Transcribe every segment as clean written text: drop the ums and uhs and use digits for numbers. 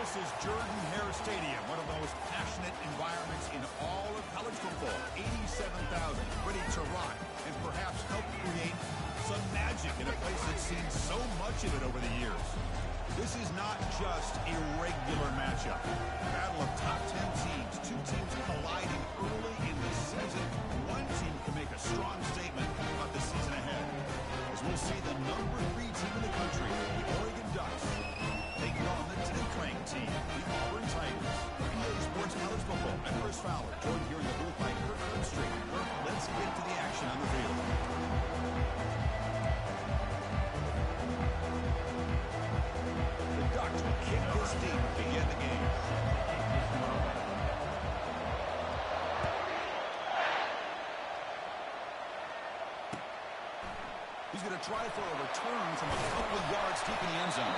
This is Jordan-Hare Stadium, one of the most passionate environments in all of college football. 87,000 ready to rock and perhaps help create some magic in a place that's seen so much of it over the years. This is not just a regular matchup. A battle of top 10 teams, two teams colliding early in the season. One team can make a strong statement about the season ahead. As we'll see the number 3 team in the country, the Oregon Ducks, taking on the 10th ranked team, the Auburn Tigers. PA Sports College Football. I'm Chris Fowler, joined here in the booth by Kirk Herbstreit. Let's get to the action on the field. The Ducks will kick this deep to begin the game. He's going to try for a return from a couple of yards deep in the end zone.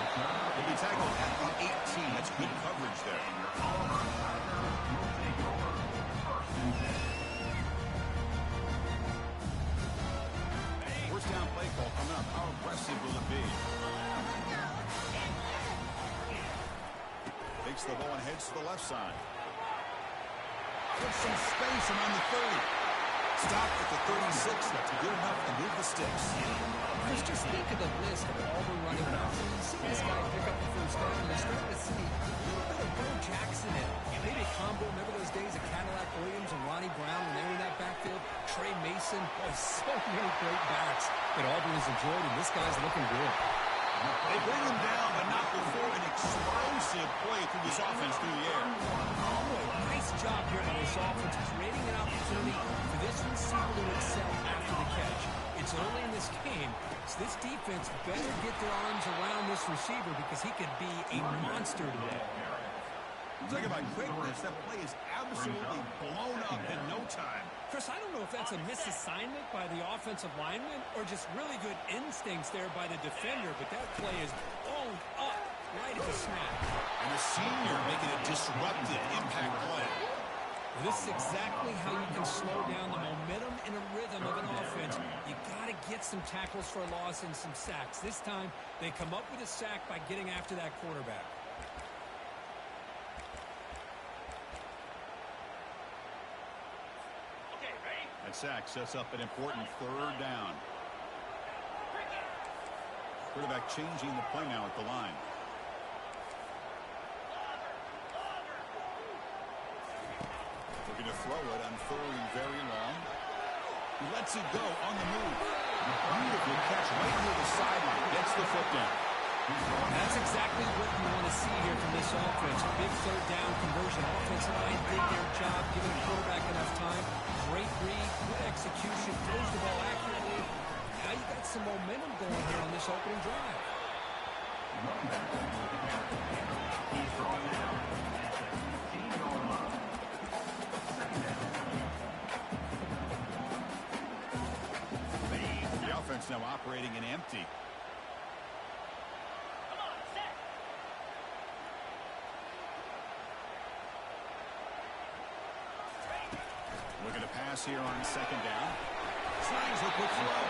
He'll be tackled at the 18. That's good coverage there. First down play call coming up. How aggressive will it be? Takes the ball and heads to the left side. Puts some space around the 30. Stop at the 36. That's good enough to move the sticks. Chris, just think of the list of Auburn running backs. You see this guy pick up the first down, and you start to see a little bit of Bo Jackson in it. Maybe a combo. Remember those days of Cadillac Williams and Ronnie Brown when they were in that backfield? Trey Mason. Boy, so many great backs that Auburn has enjoyed, and this guy's looking good. They bring him down, but not before an explosive play through this offense through the air. Nice job here by this offense, creating an opportunity for this receiver to excel after the catch. It's early in this game, so this defense better get their arms around this receiver because he could be a monster today. Talk about quickness. That play is absolutely blown up in no time. Chris, I don't know if that's a misassignment by the offensive lineman or just really good instincts there by the defender, but that play is blown up right at the snap. And a senior making a disruptive impact play. Well, this is exactly how you can slow down the momentum and a rhythm of an offense. You got to get some tackles for a loss and some sacks. This time, they come up with a sack by getting after that quarterback. That sack sets up an important third down. Quarterback changing the play now at the line. Looking to throw it on third and very long. He lets it go on the move. Beautiful catch right near the sideline. Gets the foot down. That's exactly what you want to see here from this offense. Big third down conversion. Offensive line did their job, giving the quarterback enough time. Great read, good execution, throws the ball accurately. Now you got some momentum going here on this opening drive. The offense now operating in empty. Looking to pass here on second down. Slides a quick throw.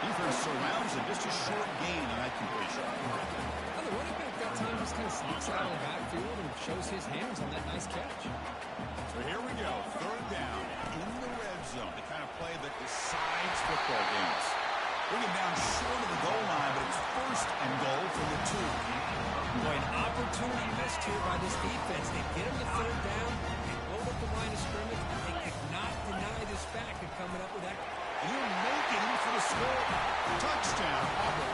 Ether surrounds it. Just a short gain on that completion. Well, the running back that time just kind of sneaks out of the backfield and shows his hands on that nice catch. So here we go. Third down in the red zone. The kind of play that decides football games. Bring him down short of the goal line, but it's first and goal from the 2. Boy, an opportunity missed here by this defense. They get him the third down. They blow up the line of scrimmage. They could not deny this back and coming up with that. He'll make it in for the score. Touchdown, Auburn.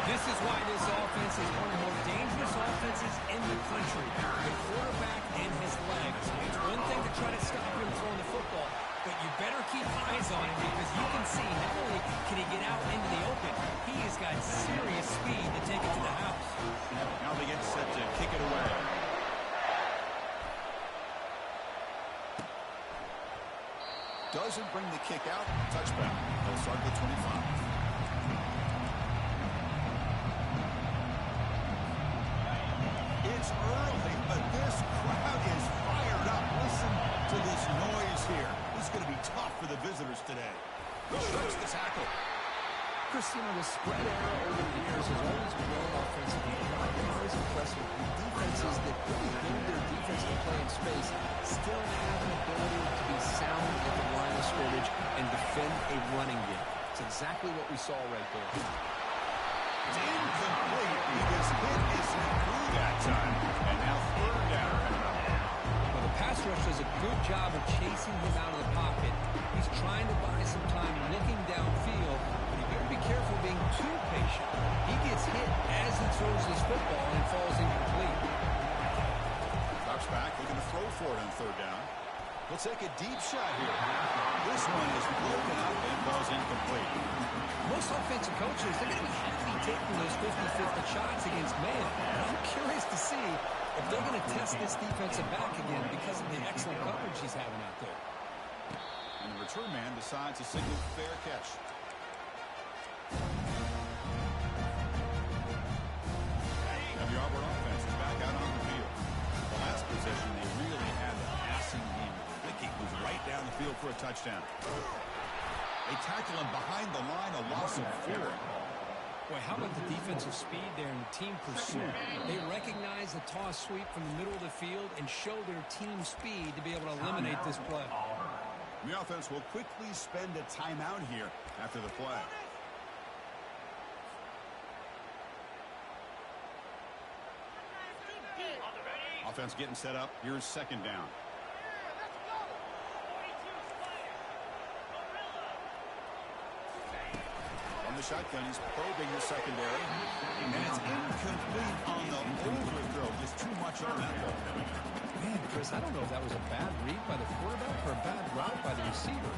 This is why this offense is one of the more dangerous offenses in the country. The quarterback and his legs. It's one thing to try to stop him throwing the football, but you better keep eyes on him because you can see not only can he get out into the open, he has got serious speed to take it to the house. Now they get set to kick it away. Doesn't bring the kick out. Touchback. They'll start at the 25. It's early, but this crowd is fired up. Listen to this noise here. This is going to be tough for the visitors today. He strikes the tackle. Chris, you know, the spread era over the years has always grown offensively. I've been always impressed with the defenses that really build their defensive play in space still have an ability to be sound at the line of scrimmage and defend a running game. It's exactly what we saw right there. It's incomplete because hit isn't through that time. And now third down. Well, the pass rush does a good job of chasing him out of the pocket. He's trying to buy some time looking downfield. You better be careful being too patient. He gets hit as he throws this football and falls incomplete. Drops back, looking to throw for it on third down. He'll take a deep shot here. This one is broken up and falls incomplete. Most offensive coaches, they're going to be happy taking those 50-50 shots against man. And I'm curious to see if they're going to test this defensive back again because of the excellent coverage he's having out there. And the return man decides to signal fair catch. And the Auburn offense is back out on the field. The last possession, they really had the passing game clicking, moves right down the field for a touchdown. They tackle him behind the line, a loss of 4. Boy, how about the defensive speed there and the team pursuit? They recognize the toss sweep from the middle of the field and show their team speed to be able to eliminate this play. The offense will quickly spend a timeout here after the play. Offense getting set up. Here's second down. On the shotgun, he's probing the secondary. And it's incomplete on the overthrow. Just too much on that ball. Man, Chris, I don't know if that was a bad read by the quarterback or a bad route by the receiver.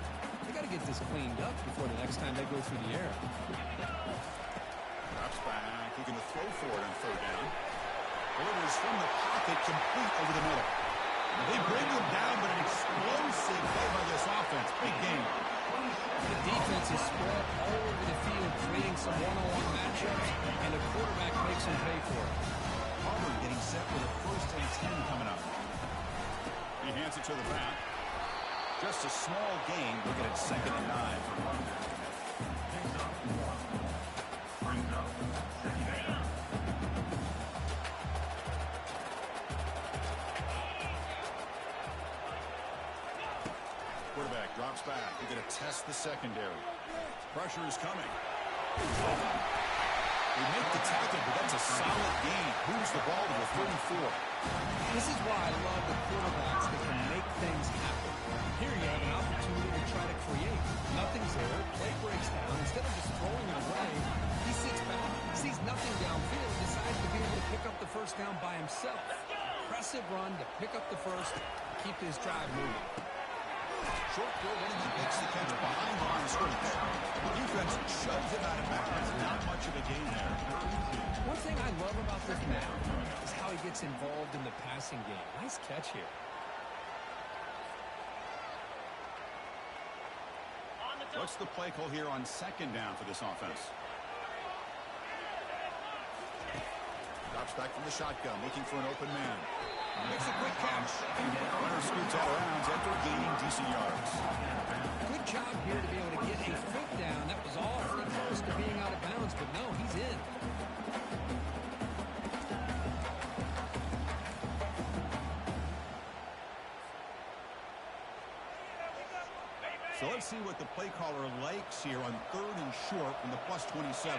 They got to get this cleaned up before the next time they go through the air. Drops back. Looking to throw for it on third down. Delivers from the pocket, complete over the middle. They bring him down, but an explosive play by this offense. Big game. The defense is spread all over the field, creating some one-on-one matchups, and the quarterback makes them pay for it. Auburn getting set for the 1st and 10 coming up. He hands it to the back. Just a small gain. Looking at 2nd and 9. Quarterback drops back. They're going to test the secondary. Pressure is coming. They make the tackle, but that's a solid gain. Moves the ball to the 34. This is why I love the quarterbacks that can make things happen. Here you have an opportunity to try to create. Nothing's there. Play breaks down. Instead of just throwing it away, he sits back, sees nothing downfield, decides to be able to pick up the first down by himself. Impressive run to pick up the first, keep this drive moving. Short throw, and he makes the catch behind the line of scrimmage. The defense shoves him out of bounds. Not much of a gain there. One thing I love about this man is how he gets involved in the passing game. Nice catch here. What's the play call here on 2nd down for this offense? Drops back from the shotgun, looking for an open man. Makes a quick catch. Runner scoots out of bounds after gaining decent yards. Good job here to be able to get a foot down. That was awfully close to being out of bounds, but no, he's in. So let's see what the play caller likes here on 3rd and short from the +27.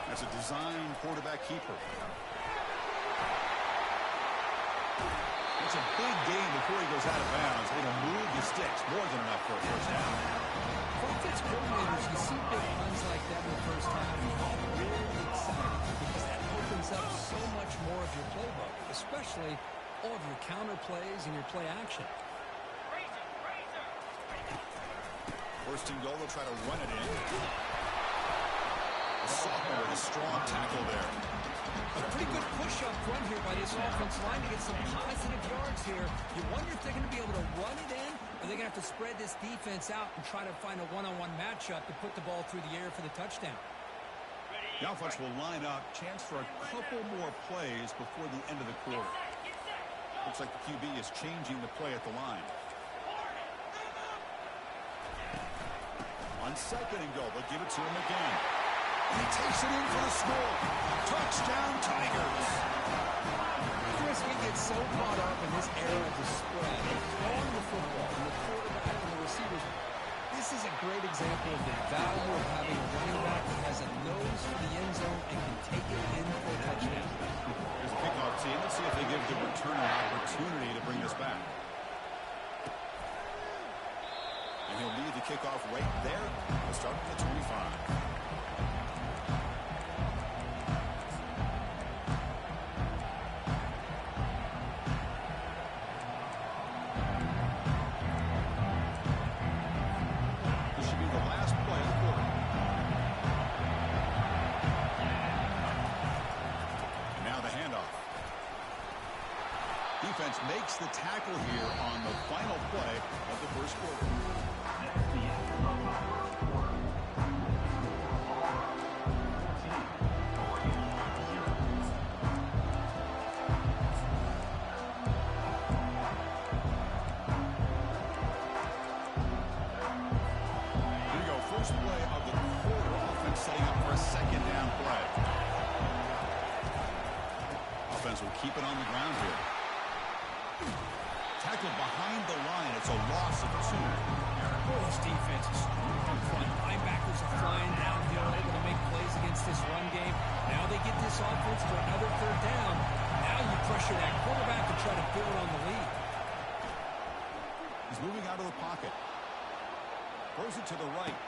That's a design quarterback keeper. It's a big gain before he goes out of bounds. It'll move the sticks more than enough for a first down. For offense coordinators, you see big runs like that in the first half, you get really excited because that opens up so much more of your playbook, especially all of your counter plays and your play action. First and goal, they'll try to run it in. A sophomore with a strong tackle there. A pretty good push up front here by this offensive line to get some positive yards here. You wonder if they're going to be able to run it in, or they're going to have to spread this defense out and try to find a one-on-one matchup to put the ball through the air for the touchdown. The offense will line up. Chance for a couple more plays before the end of the quarter. Looks like the QB is changing the play at the line. On second and goal, they'll give it to him again. And he takes it in for the score. Touchdown, Tigers. Chris, we get so caught up in this era of the spread, throwing the football from the quarterback and the receivers. This is a great example of the value of having a running back that has a nose for the end zone and can take it in for a touchdown. Here's a kickoff team. Let's see if they give the returner an opportunity to bring this back. And he'll lead the kickoff right there. We'll start at the 25. Defense makes the tackle here on the final play of the first quarter. Here you go, first play of the quarter. Offense setting up for a second down play. Offense will keep it on the ground here. Tackled behind the line. It's a loss of 2. This defense is strong front. Linebackers are flying downhill, able to make plays against this run game. Now they get this offense for another third down. Now you pressure that quarterback and try to build on the lead. He's moving out of the pocket. Throws it to the right.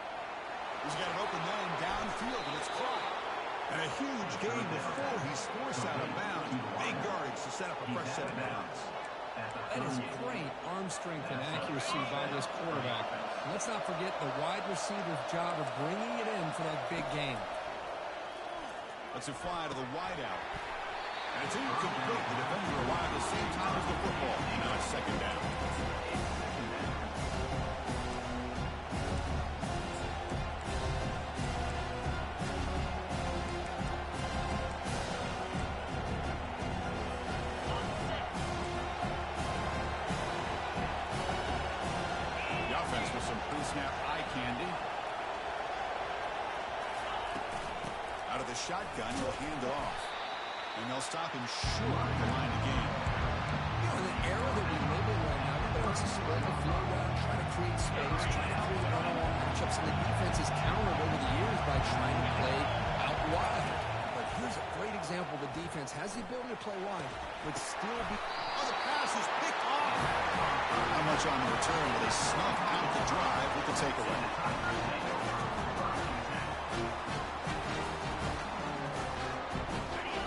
He's got an open man downfield, and it's caught. And a huge gain before he's forced out of bounds. Big yardage to set up a fresh set of downs. That is great arm strength and accuracy by this quarterback. And let's not forget the wide receiver's job of bringing it in for that big gain. Let's it fly to the wideout. And it's incomplete. The defender arrived at the same time as the football. Now it's second down. Snap eye candy. Out of the shotgun, he'll hand it off. And they'll stop him short of the line of game. You know, in the era that we live in right now, everybody wants to spread the floor around, try to create space, try to create one-on-one matchups, and the defense is countered over the years by trying to play out wide. But here's a great example. The defense has the ability to play wide, but still be... Oh, the pass is picked off. Not much on the return, but they snuff out the drive with the takeaway.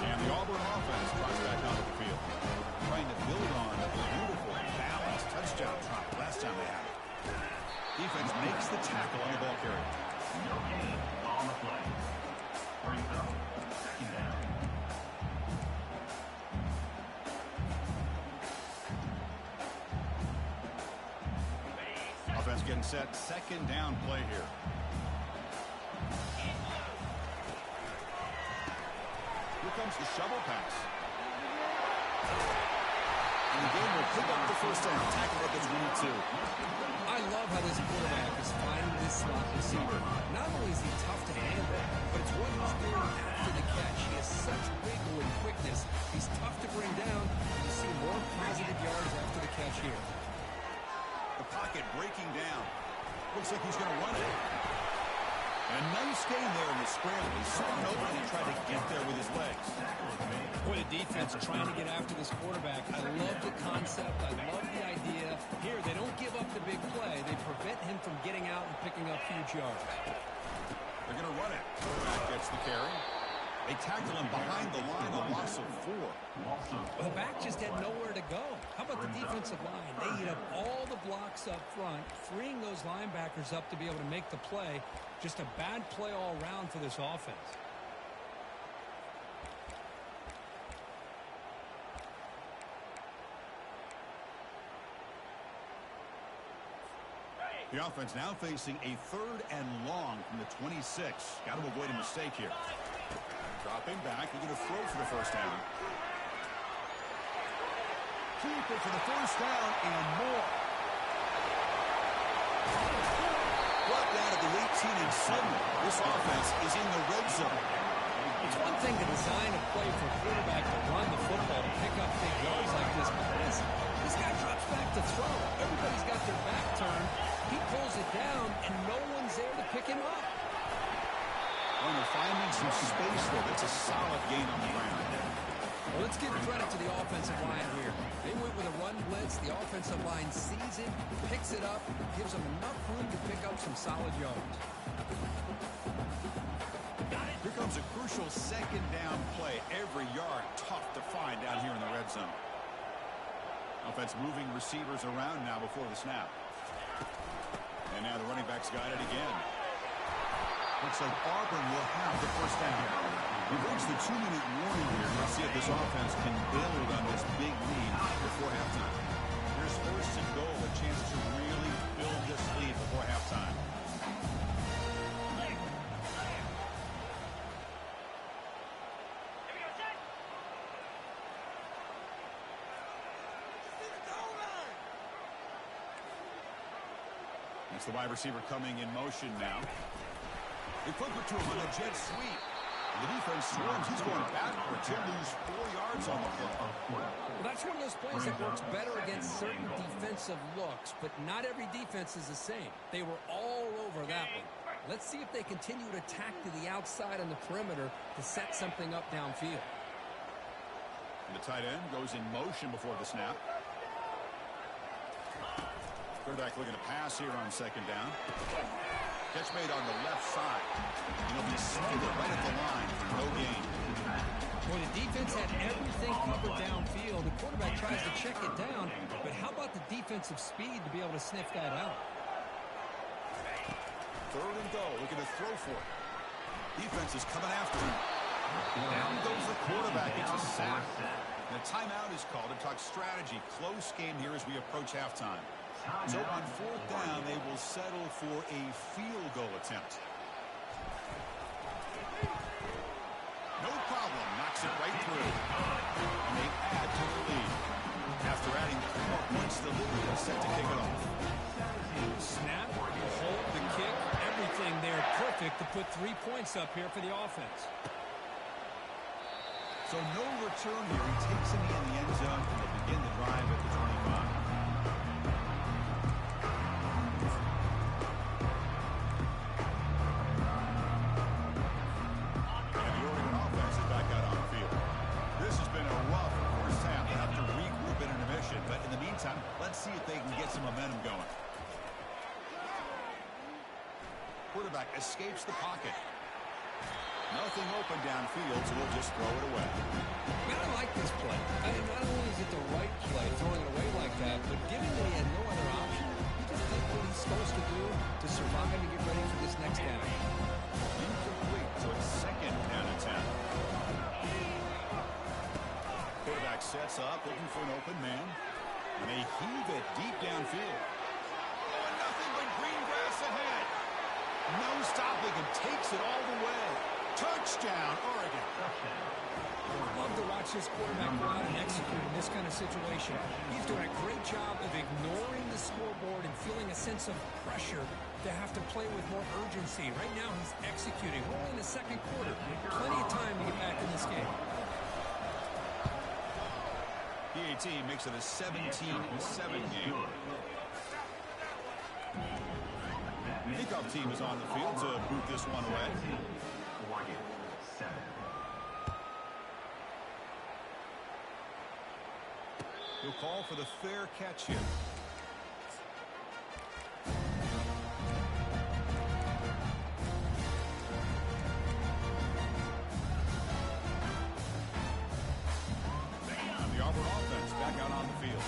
And the Auburn offense drives back onto the field, trying to build on a beautiful, balanced touchdown drive last time they had it. Defense makes the tackle on the ball carrier. No gain on the play. Brings up second down. Offense getting set. Second down play here. Here comes the shovel pass. And the game will pick up the first down. Tackled at the 22. I love how this quarterback is finding this slot receiver. Not only is he tough to handle, but it's what he's doing after the catch. He has such wiggle and quickness. He's tough to bring down. You see more positive yards after the catch here. The pocket breaking down. Looks like he's going to run it. And a nice gain there in the scramble. He's sitting open and trying to get there with his legs. Boy, the defense trying to get after this quarterback. I love the concept. I love the idea. Here, they don't give up the big play. They prevent him from getting out and picking up huge yards. They're going to run it. Quarterback gets the carry. They tackle him behind the line, a loss of 4. The back just had nowhere to go. How about the defensive line? They eat up all the blocks up front, freeing those linebackers up to be able to make the play. Just a bad play all around for this offense. The offense now facing a 3rd and long from the 26. Got to avoid a mistake here. Dropping back, they're going to throw for the first down. Keep it for the first down and more. brought down at the 18, and suddenly this offense is in the red zone. It's one thing to design a play for a quarterback to run the football to pick up big yards like this, but this guy drops back to throw. Everybody's got their back turned. He pulls it down, and no one's there to pick him up. When they're finding some space there, that's a solid gain on the ground. Well, let's give credit to the offensive line here. They went with a run blitz. The offensive line sees it, picks it up, gives them enough room to pick up some solid yards. Here comes a crucial second down play. Every yard tough to find down here in the red zone. Offense moving receivers around now before the snap. And now the running back's got it again. Looks like Auburn will have the first down. We've reached the 2-minute warning here. Let's see if this offense can build on this big lead before halftime. Here's first and goal, a chance to really build this lead before halftime. It's the wide receiver coming in motion now. They flip it to him on a jet sweep. The defense swarms. He's going backwards. He'll lose 4 yards on the play. Well, that's one of those plays that works better against certain defensive looks, but not every defense is the same. They were all over that one. Let's see if they continue to attack to the outside on the perimeter to set something up downfield. And the tight end goes in motion before the snap. Quarterback looking to pass here on second down. Catch made on the left side. And he'll be smoked right at the line for no gain. Well, the defense had everything covered downfield. The quarterback tries to check it down, but how about the defensive speed to be able to sniff that out? Third and goal. Looking to throw for it. Defense is coming after him. Down goes the quarterback. It's a sack. And a timeout is called to talk strategy. Close game here as we approach halftime. So on fourth down, they will settle for a field goal attempt. No problem. Knocks it right through. And they add to the lead. After adding 3 more points, the lead is set to kick it off. Snap, the hold, the kick, everything there perfect to put 3 points up here for the offense. So no return here. He takes it in the end zone and they begin the drive at the 25. But in the meantime, let's see if they can get some momentum going. Quarterback escapes the pocket. Nothing open downfield, so we'll just throw it away. Man, I like this play. I mean, not only is it the right play, throwing it away like that, but given that he had no other option, he just did what he's supposed to do to survive and get ready for this next down. Incomplete, so it's second down and 10. Quarterback sets up, looking for an open man. And they heave it deep downfield. Oh, and nothing but green grass ahead. No stopping and takes it all the way. Touchdown, Oregon. I love to watch this quarterback go out and execute in this kind of situation. He's doing a great job of ignoring the scoreboard and feeling a sense of pressure to have to play with more urgency. Right now, he's executing. We're only in the second quarter. Plenty of time to get back in this game. PAT makes it a 17-7 game. Kickoff team is on the field to boot this one away. He'll call for the fair catch here. Back out on the field.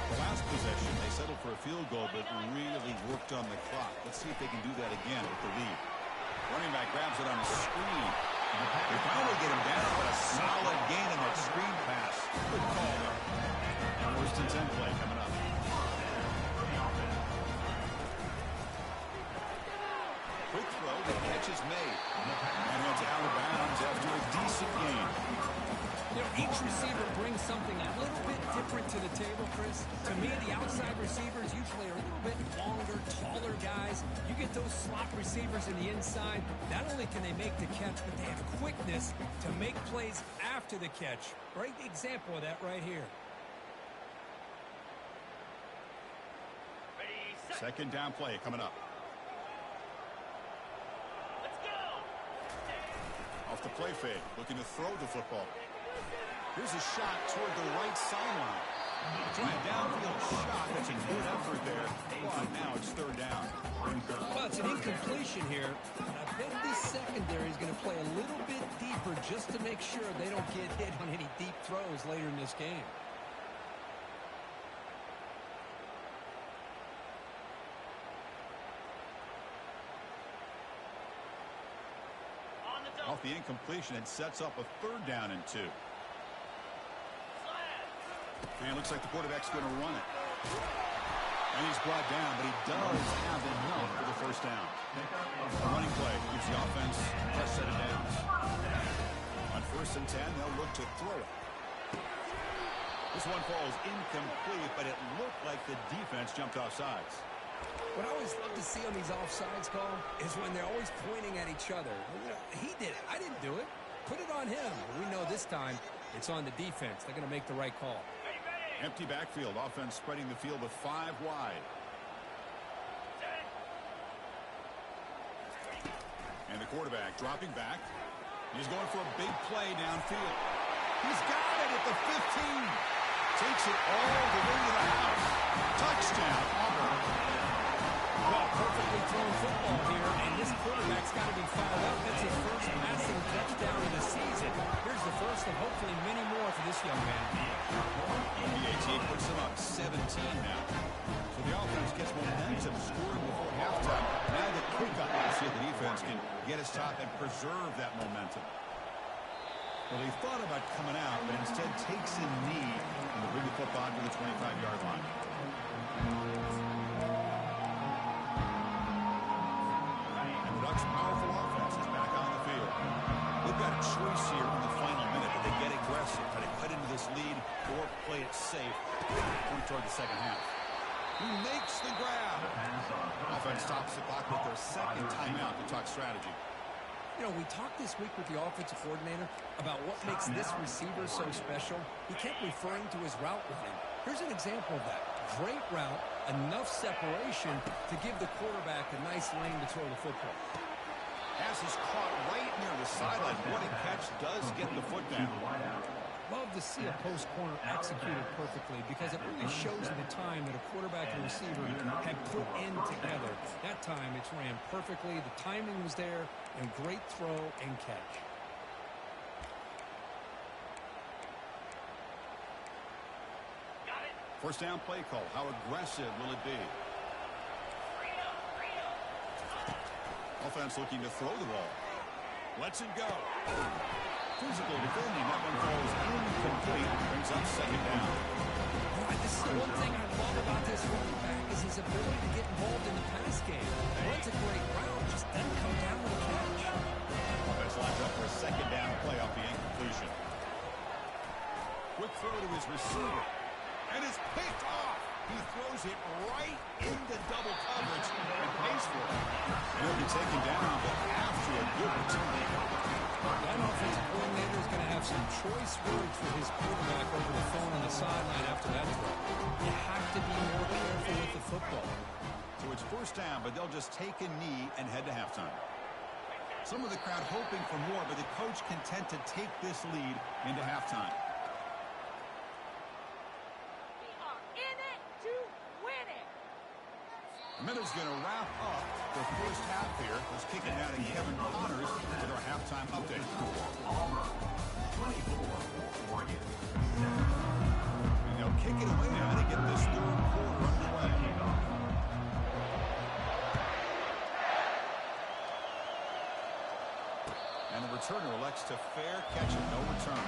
The last possession, they settled for a field goal, but really worked on the clock. Let's see if they can do that again with the lead. Running back grabs it on a screen. They finally get him down, but a solid gain on that screen pass. Good call, though. First and 10 play coming up. Quick throw, the catch is made. And it's out of bounds after a decent gain. You know, Each receiver brings something a little bit different to the table, Chris. To me, the outside receivers usually are a little bit longer, taller guys. You get those slot receivers in the inside, not only can they make the catch, but they have quickness to make plays after the catch. Great example of that right here. Second down play coming up. Let's go. Off the play fake, looking to throw the football. Here's a shot toward the right sideline. Trying downfield shot. That's a good effort there. But now it's third down. Well, it's an incompletion here. But I bet this secondary is going to play a little bit deeper just to make sure they don't get hit on any deep throws later in this game. Off the incompletion, it sets up a third down and 2. And it looks like the quarterback's going to run it. And he's brought down, but he does have enough for the first down. A running play gives the offense a fresh set of downs. On 1st and 10, they'll look to throw it. This one falls incomplete, but it looked like the defense jumped off sides. What I always love to see on these offsides call is when they're always pointing at each other. You know, he did it. I didn't do it. Put it on him. We know this time it's on the defense. They're going to make the right call. Empty backfield. Offense spreading the field with 5 wide. And the quarterback dropping back. He's going for a big play downfield. He's got it at the 15. Takes it all the way to the house. Touchdown, Auburn. Well, perfectly thrown football here, and this quarterback's got to be fired up. That's his first passing touchdown of the season. Here's the first of hopefully many more for this young man. The 18 puts him up 17 now. So the offense gets momentum scoring before halftime. Now the kickoff. See if the defense can get his top and preserve that momentum. Well, he thought about coming out, but instead takes a knee and will bring the football to the 25-yard line. And the Ducks' powerful offense is back on the field. They've got a choice here in the final minute. Do they get aggressive, try to cut into this lead, or play it safe, point toward the second half? He makes the grab. Offense stops the clock with their second timeout to talk strategy. You know, we talked this week with the offensive coordinator about what makes this receiver so special. He kept referring to his route running. Here's an example of that. Great route, enough separation to give the quarterback a nice lane to throw the football. Pass is caught right near the sideline. What a catch does get the foot down. Love to see a post corner executed perfectly because it really shows the time that a quarterback and receiver had put in together. That time it's ran perfectly. The timing was there, and great throw and catch. First down play call. How aggressive will it be? Offense looking to throw the ball. Lets it go. Physical defending. That one falls incomplete. Brings up second down. Boy, this is the one thing I love about this running back is his ability to get involved in the pass game. Runs a great route, just doesn't come down with a catch. Offense lines up for a second down play off the incompletion. Quick throw to his receiver. And it's picked off. He throws it right into double coverage and pays for it. He'll be taken down, but after a good return. That offensive coordinator is going to have some choice words for his quarterback over the phone on the sideline after that throw. You have to be more careful with the football. So it's first down, but they'll just take a knee and head to halftime. Some of the crowd hoping for more, but the coach content to take this lead into halftime. We are in it to win it. A minute's going to wrap up the first half here. Let's kick it down to Kevin Connors with our halftime update. And they'll kick it away now to get this third quarter underway. And the returner elects to fair catch it, no return.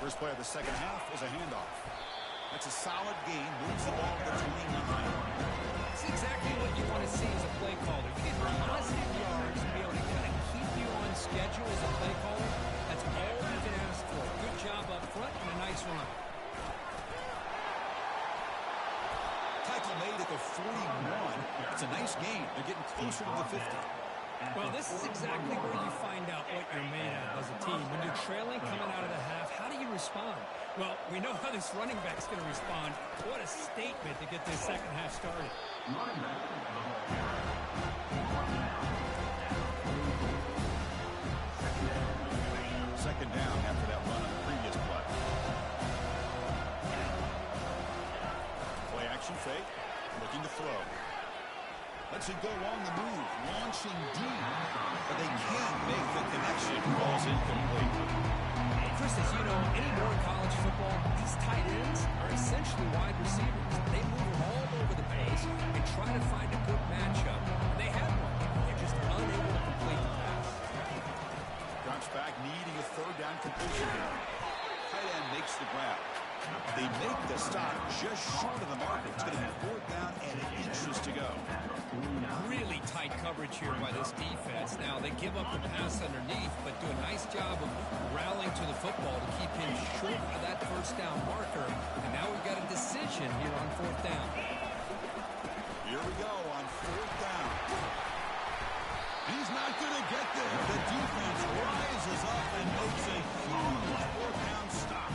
First play of the second half is a handoff. That's a solid game. Moves the ball to 29. It's exactly what you want to see as a play caller. You get positive yards to be able to kind of keep you on schedule as a play caller. That's all you can ask for. Good job up front and a nice run. Tackle made at the 41. It's a nice game. They're getting closer to the 50. Well, this is exactly where you find out what you're made of as a team. When you're trailing coming out of the half, how do you respond? Well, we know how this running back's going to respond. What a statement to get this second half started. Second down after that run on the previous play. Play action fake. Looking to throw. Lets it go along the move. Launching deep. But they can't make the connection. Ball's incomplete. Chris, as you know, anymore in college football, these tight ends are essentially wide receivers. They move all over the place and try to find a good matchup. They have one. They're just unable to complete the pass. Drops back, needing a third down completion here. Tight end makes the grab. They make the stop just short of the mark. It's going to be fourth down and inches to go. Really tight coverage here by this defense. Now, they give up the pass underneath, but do a nice job of rallying to the football to keep him short of that first down marker. And now we've got a decision here on fourth down. Here we go on fourth down. He's not going to get there. The defense rises up and makes a huge fourth down stop.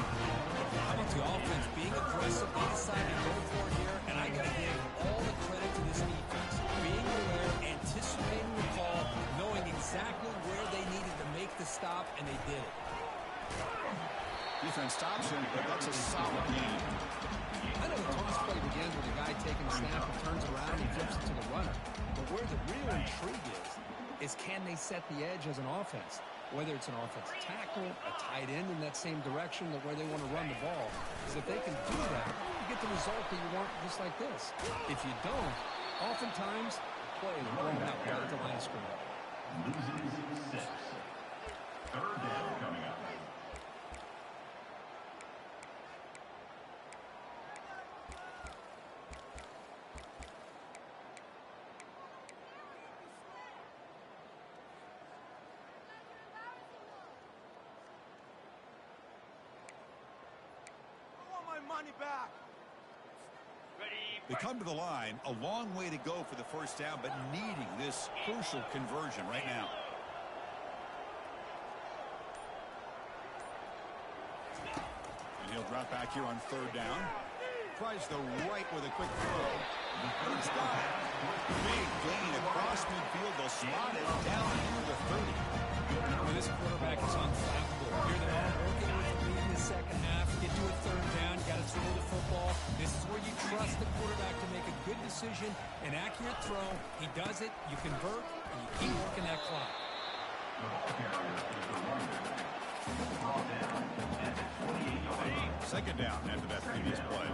How about the offense being aggressive? They decided to go for it here, and I got to give all the credit to this defense. Being aware, anticipating the call, knowing exactly where they needed to make the stop, and they did it. Defense stops him, but that's a solid game. I know the toss play begins with a guy taking the snap and turns around and flips it to the runner. But where the real intrigue is can they set the edge as an offense? Whether it's an offensive tackle, a tight end in that same direction, where they want to run the ball. Because if they can do that, you get the result that you want just like this. If you don't, oftentimes, play is blown out right at the line of scrimmage. Loses 6. Third down coming up. Money back. They come to the line, a long way to go for the first down, but needing this crucial conversion right now. And he'll drop back here on third down. Tries the right with a quick throw. He's got it. Big gain across midfield. They'll spot it down near the 30. Well, this quarterback is unflappable. Here they are working with the lead in the second half. Get to a third down. Got to throw the football. This is where you trust the quarterback to make a good decision, an accurate throw. He does it. You convert, and you keep working that clock. Second down after that previous play.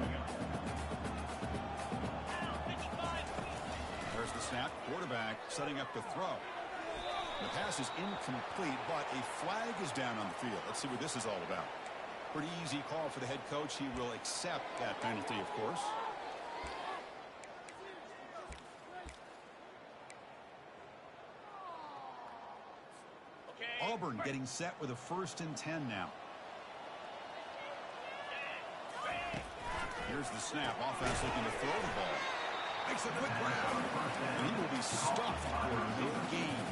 There's the snap. Quarterback setting up to throw. The pass is incomplete, but a flag is down on the field. Let's see what this is all about. Pretty easy call for the head coach. He will accept that penalty, of course. Auburn getting set with a 1st and 10 now. Here's the snap. Offense looking to throw the ball. Makes a quick grab. And he will be stuffed for no gain.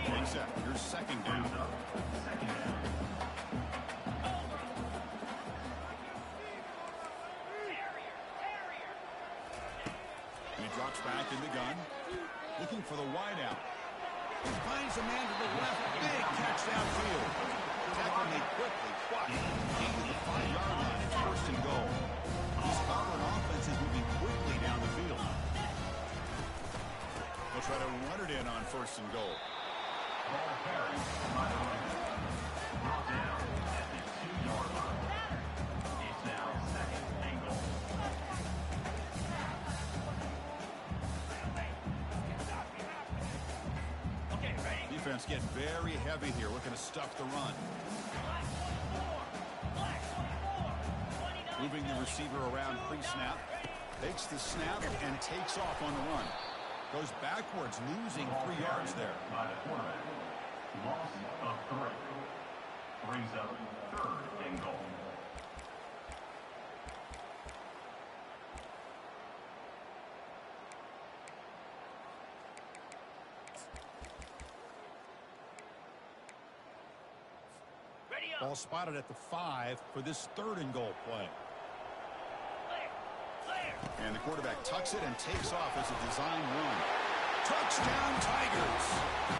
Kingzach, your second down. He drops back in the gun. Looking for the wideout. He finds a man to the left. Big catch downfield. Tackle made quickly. Gain to the 5-yard line. It's 1st and goal. This Auburn offense is moving quickly down the field. They'll try to run it in on 1st and goal. Ball carries by the way. Brought down at the 2-yard line. It's now 2nd and goal. Defense getting very heavy here, looking to stuff the run. Moving the receiver around pre-snap. Takes the snap and takes off on the run. Goes backwards, losing 3 yards there. By the quarterback. Loss of 3. Brings up 3rd and goal. Ball spotted at the 5 for this 3rd and goal play. And the quarterback tucks it and takes off as a design run. Touchdown, Tigers!